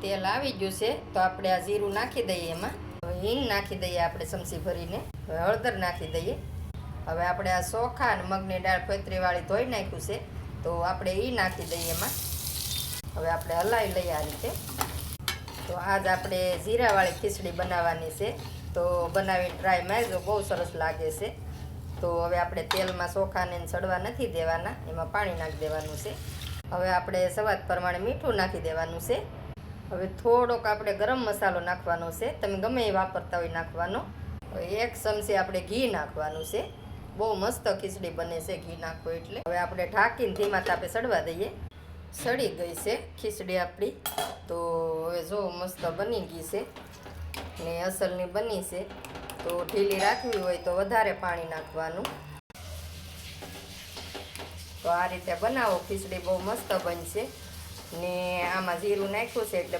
તેલ આવી ગયું છે તો આપણે આ જીરું નાખી દઈએ એમાં. હવે હિંગ નાખી દઈએ આપણે ચમચી ભરીને. હવે હળદર નાખી દઈએ. હવે આપણે આ ચોખા અને મગની દાળ ફોતરીવાળી ધોઈ નાખ્યું છે તો આપણે એ નાખી દઈએ એમાં. હવે આપણે હલાવી લઈએ આ રીતે. તો આજ આપણે જીરાવાળી ખીચડી બનાવવાની છે, તો બનાવી ટ્રાય મારજો, બહુ સરસ લાગે છે. તો હવે આપણે તેલમાં ચોખાને ચડવા નથી દેવાના, એમાં પાણી નાખી દેવાનું છે. હવે આપણે સ્વાદ પ્રમાણે મીઠું નાખી દેવાનું છે. હવે થોડોક આપણે ગરમ મસાલો નાખવાનો છે, તમે ગમે એ વાપરતા હોય નાખવાનો. હવે 1 ચમચી આપણે ઘી નાખવાનું છે. બહુ મસ્ત ખીચડી બને છે ઘી નાખો એટલે. હવે આપણે ઢાંકીને ધીમા તાપે સડવા દઈએ. સડી ગઈ છે ખીચડી આપણી. તો હવે જો મસ્ત બની ગઈ છે ને અસલની બની છે. તો ઢીલી રાખવી હોય તો વધારે પાણી નાખવાનું. તો આ રીતે બનાવો ખીચડી, બહુ મસ્ત બનશે. ને આમાં જીરું નાખ્યું છે એટલે